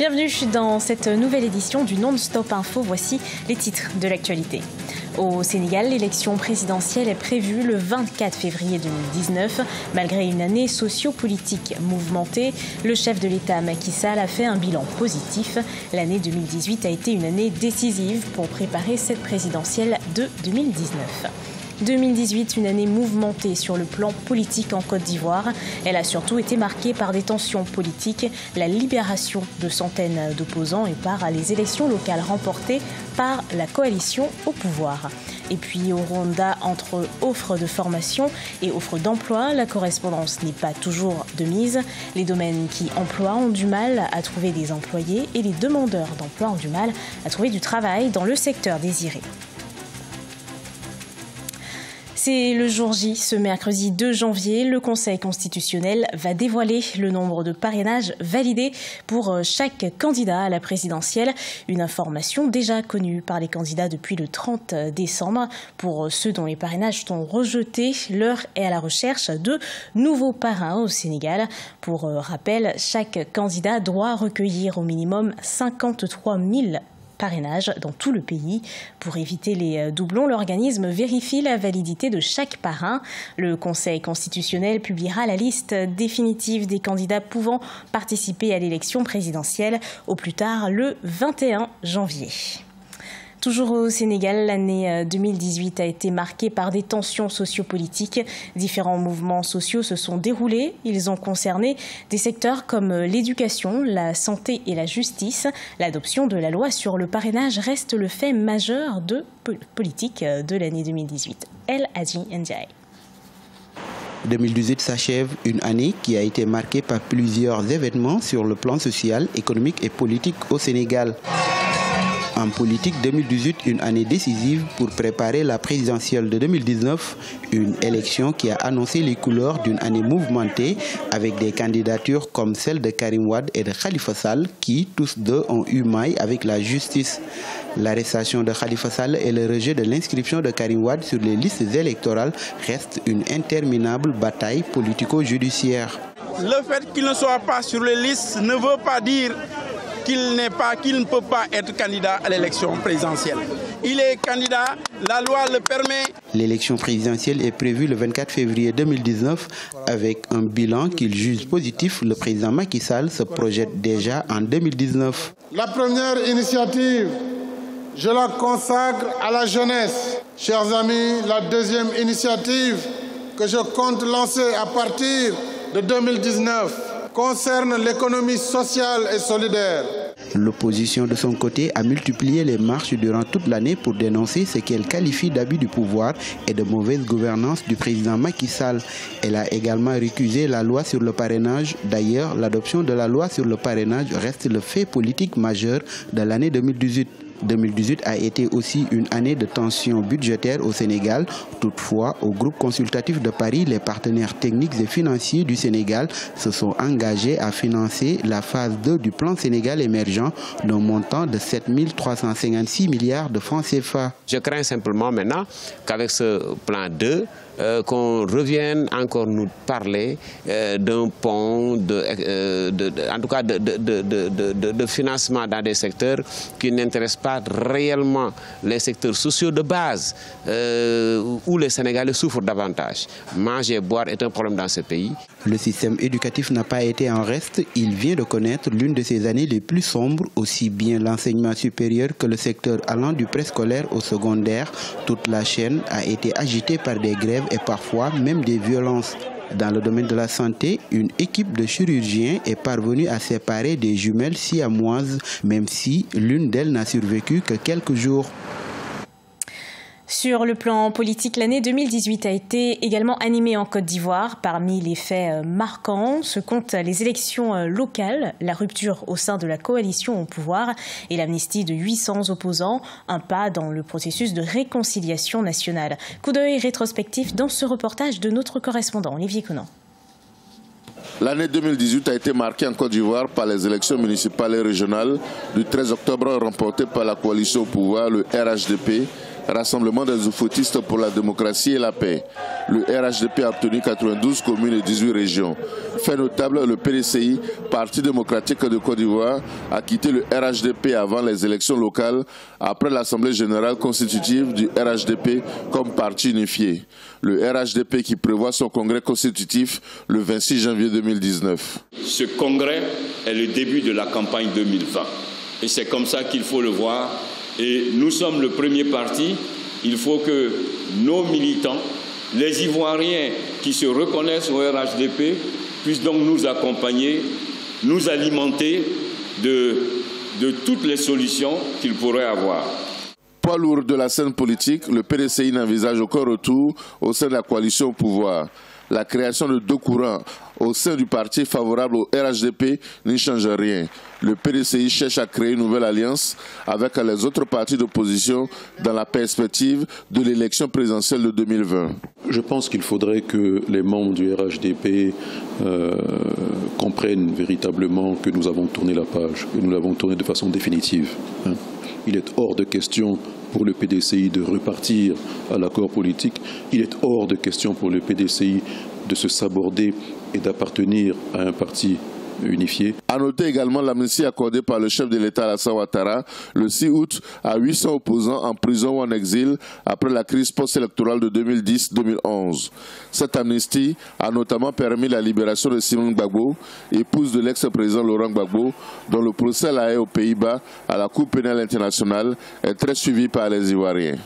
Bienvenue dans cette nouvelle édition du Non-Stop Info. Voici les titres de l'actualité. Au Sénégal, l'élection présidentielle est prévue le 24 février 2019. Malgré une année socio-politique mouvementée, le chef de l'État Macky Sall a fait un bilan positif. L'année 2018 a été une année décisive pour préparer cette présidentielle de 2019. 2018, une année mouvementée sur le plan politique en Côte d'Ivoire. Elle a surtout été marquée par des tensions politiques, la libération de centaines d'opposants et par les élections locales remportées par la coalition au pouvoir. Et puis au Rwanda, entre offres de formation et offres d'emploi, la correspondance n'est pas toujours de mise. Les domaines qui emploient ont du mal à trouver des employés et les demandeurs d'emploi ont du mal à trouver du travail dans le secteur désiré. C'est le jour J, ce mercredi 2 janvier. Le Conseil constitutionnel va dévoiler le nombre de parrainages validés pour chaque candidat à la présidentielle. Une information déjà connue par les candidats depuis le 30 décembre. Pour ceux dont les parrainages sont rejetés, l'heure est à la recherche de nouveaux parrains au Sénégal. Pour rappel, chaque candidat doit recueillir au minimum 53 000 parrainage dans tout le pays. Pour éviter les doublons, l'organisme vérifie la validité de chaque parrain. Le Conseil constitutionnel publiera la liste définitive des candidats pouvant participer à l'élection présidentielle au plus tard le 21 janvier. Toujours au Sénégal, l'année 2018 a été marquée par des tensions sociopolitiques. Différents mouvements sociaux se sont déroulés. Ils ont concerné des secteurs comme l'éducation, la santé et la justice. L'adoption de la loi sur le parrainage reste le fait majeur de politique de l'année 2018. El Hadji Ndiaye. 2018 s'achève, une année qui a été marquée par plusieurs événements sur le plan social, économique et politique au Sénégal. En politique, 2018, une année décisive pour préparer la présidentielle de 2019, une élection qui a annoncé les couleurs d'une année mouvementée avec des candidatures comme celle de Karim Wade et de Khalifa Sall qui, tous deux, ont eu maille avec la justice. L'arrestation de Khalifa Sall et le rejet de l'inscription de Karim Wade sur les listes électorales restent une interminable bataille politico-judiciaire. Le fait qu'il ne soit pas sur les listes ne veut pas dire qu'il ne peut pas être candidat à l'élection présidentielle. Il est candidat, la loi le permet. L'élection présidentielle est prévue le 24 février 2019 avec un bilan qu'il juge positif. Le président Macky Sall se projette déjà en 2019. La première initiative, je la consacre à la jeunesse. Chers amis, la deuxième initiative que je compte lancer à partir de 2019 concerne l'économie sociale et solidaire. L'opposition de son côté a multiplié les marches durant toute l'année pour dénoncer ce qu'elle qualifie d'abus du pouvoir et de mauvaise gouvernance du président Macky Sall. Elle a également récusé la loi sur le parrainage. D'ailleurs, l'adoption de la loi sur le parrainage reste le fait politique majeur de l'année 2018. 2018 a été aussi une année de tension budgétaire au Sénégal. Toutefois, au groupe consultatif de Paris, les partenaires techniques et financiers du Sénégal se sont engagés à financer la phase 2 du plan Sénégal émergent d'un montant de 7 356 milliards de francs CFA. Je crains simplement maintenant qu'avec ce plan 2, qu'on revienne encore nous parler d'un pont, en tout cas de financement dans des secteurs qui n'intéressent pas réellement les secteurs sociaux de base où les Sénégalais souffrent davantage. Manger et boire est un problème dans ce pays. Le système éducatif n'a pas été en reste. Il vient de connaître l'une de ses années les plus sombres, aussi bien l'enseignement supérieur que le secteur allant du préscolaire au secondaire. Toute la chaîne a été agitée par des grèves et parfois même des violences. Dans le domaine de la santé, une équipe de chirurgiens est parvenue à séparer des jumelles siamoises, même si l'une d'elles n'a survécu que quelques jours. Sur le plan politique, l'année 2018 a été également animée en Côte d'Ivoire. Parmi les faits marquants se comptent les élections locales, la rupture au sein de la coalition au pouvoir et l'amnistie de 800 opposants, un pas dans le processus de réconciliation nationale. Coup d'œil rétrospectif dans ce reportage de notre correspondant Olivier Conan. L'année 2018 a été marquée en Côte d'Ivoire par les élections municipales et régionales du 13 octobre remportées par la coalition au pouvoir, le RHDP, Rassemblement des oufoutistes pour la démocratie et la paix. Le RHDP a obtenu 92 communes et 18 régions. Fait notable, le PDCI, Parti démocratique de Côte d'Ivoire, a quitté le RHDP avant les élections locales, après l'Assemblée générale constitutive du RHDP comme parti unifié. Le RHDP qui prévoit son congrès constitutif le 26 janvier 2019. Ce congrès est le début de la campagne 2020. Et c'est comme ça qu'il faut le voir. Et nous sommes le premier parti. Il faut que nos militants, les Ivoiriens qui se reconnaissent au RHDP, puissent donc nous accompagner, nous alimenter de toutes les solutions qu'ils pourraient avoir. Poids lourd de la scène politique, le PDCI n'envisage aucun retour au sein de la coalition au pouvoir. La création de deux courants au sein du parti favorable au RHDP n'y change rien. Le PDCI cherche à créer une nouvelle alliance avec les autres partis d'opposition dans la perspective de l'élection présidentielle de 2020. Je pense qu'il faudrait que les membres du RHDP comprennent véritablement que nous avons tourné la page, et nous l'avons tournée de façon définitive. Il est hors de question pour le PDCI de repartir à l'accord politique. Il est hors de question pour le PDCI de se saborder et d'appartenir à un parti unifié. À noter également l'amnistie accordée par le chef de l'État Alassane Ouattara le 6 août à 800 opposants en prison ou en exil après la crise post-électorale de 2010-2011. Cette amnistie a notamment permis la libération de Simone Gbagbo, épouse de l'ex-président Laurent Gbagbo, dont le procès à La Haye aux Pays-Bas à la Cour pénale internationale est très suivi par les Ivoiriens.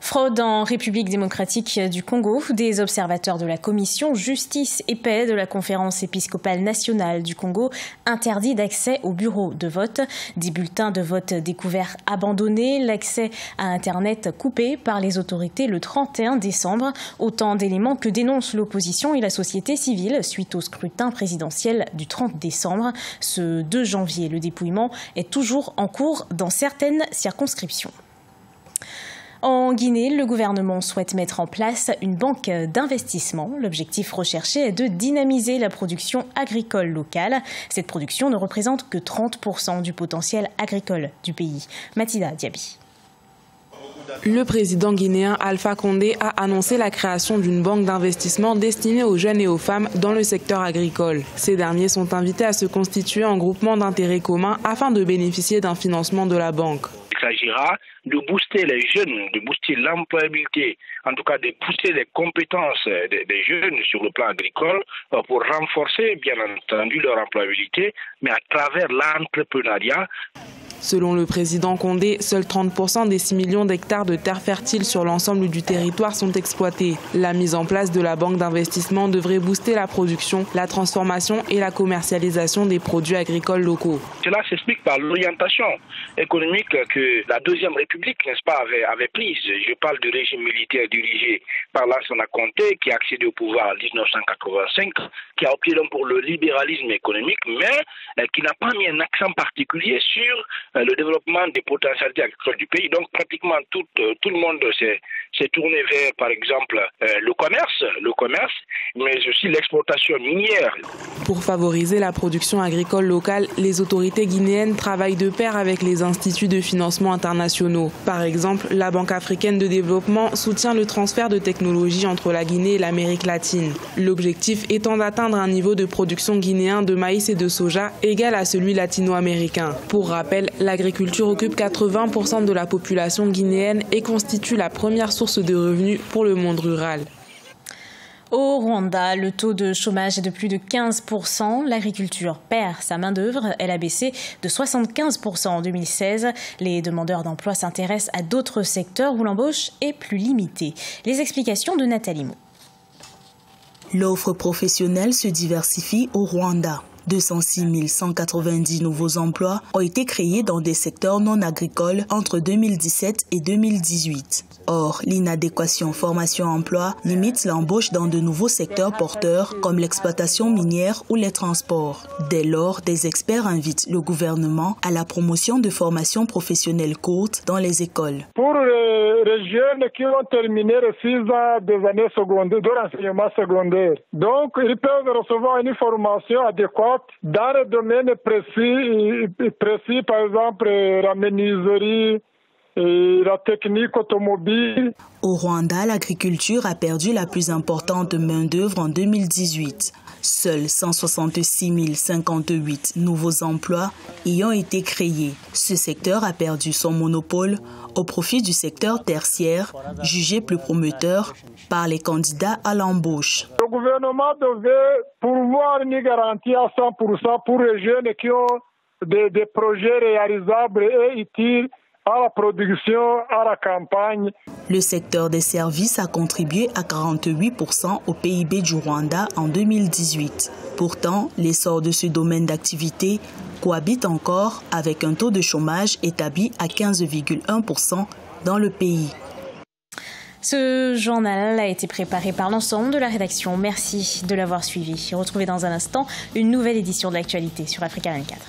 Fraude en République démocratique du Congo. Des observateurs de la commission Justice et Paix de la Conférence épiscopale nationale du Congo interdit d'accès au bureau de vote. Des bulletins de vote découverts abandonnés, l'accès à Internet coupé par les autorités le 31 décembre. Autant d'éléments que dénoncent l'opposition et la société civile suite au scrutin présidentiel du 30 décembre. Ce 2 janvier, le dépouillement est toujours en cours dans certaines circonscriptions. En Guinée, le gouvernement souhaite mettre en place une banque d'investissement. L'objectif recherché est de dynamiser la production agricole locale. Cette production ne représente que 30% du potentiel agricole du pays. Mathilda Diaby. Le président guinéen Alpha Condé a annoncé la création d'une banque d'investissement destinée aux jeunes et aux femmes dans le secteur agricole. Ces derniers sont invités à se constituer en groupement d'intérêt commun afin de bénéficier d'un financement de la banque. Il s'agira de booster les jeunes, de booster l'employabilité, en tout cas de booster les compétences des jeunes sur le plan agricole pour renforcer bien entendu leur employabilité, mais à travers l'entrepreneuriat. Selon le président Condé, seuls 30% des 6 millions d'hectares de terres fertiles sur l'ensemble du territoire sont exploités. La mise en place de la banque d'investissement devrait booster la production, la transformation et la commercialisation des produits agricoles locaux. Cela s'explique par l'orientation économique que la Deuxième République, n'est-ce pas, avait prise. Je parle du régime militaire dirigé par Lansana Conté qui a accédé au pouvoir en 1985, qui a opté donc pour le libéralisme économique, mais qui n'a pas mis un accent particulier sur le développement des potentialités agricoles du pays. Donc pratiquement tout le monde s'est tourné vers, par exemple, le commerce, mais aussi l'exportation minière. Pour favoriser la production agricole locale, les autorités guinéennes travaillent de pair avec les instituts de financement internationaux. Par exemple, la Banque africaine de développement soutient le transfert de technologies entre la Guinée et l'Amérique latine. L'objectif étant d'atteindre un niveau de production guinéen de maïs et de soja égal à celui latino-américain. Pour rappel, l'agriculture occupe 80% de la population guinéenne et constitue la première source de revenus pour le monde rural. Au Rwanda, le taux de chômage est de plus de 15%. L'agriculture perd sa main-d'œuvre. Elle a baissé de 75% en 2016. Les demandeurs d'emploi s'intéressent à d'autres secteurs où l'embauche est plus limitée. Les explications de Nathalie Mou. L'offre professionnelle se diversifie au Rwanda. 206 190 nouveaux emplois ont été créés dans des secteurs non agricoles entre 2017 et 2018. Or, l'inadéquation formation-emploi limite l'embauche dans de nouveaux secteurs porteurs comme l'exploitation minière ou les transports. Dès lors, des experts invitent le gouvernement à la promotion de formations professionnelles courtes dans les écoles. Pour les jeunes qui ont terminé les 6 ans des années secondaires, de l'enseignement secondaire, donc ils peuvent recevoir une formation adéquate dans le domaine précis, par exemple la menuiserie, et la technique automobile. Au Rwanda, l'agriculture a perdu la plus importante main-d'œuvre en 2018. Seuls 166 058 nouveaux emplois ayant été créés. Ce secteur a perdu son monopole au profit du secteur tertiaire, jugé plus prometteur par les candidats à l'embauche. Le gouvernement devait pourvoir une garantie à 100% pour les jeunes qui ont des projets réalisables et utiles à la production, à la campagne. Le secteur des services a contribué à 48% au PIB du Rwanda en 2018. Pourtant, l'essor de ce domaine d'activité cohabite encore avec un taux de chômage établi à 15,1% dans le pays. Ce journal a été préparé par l'ensemble de la rédaction. Merci de l'avoir suivi. Retrouvez dans un instant une nouvelle édition de l'actualité sur Africa 24.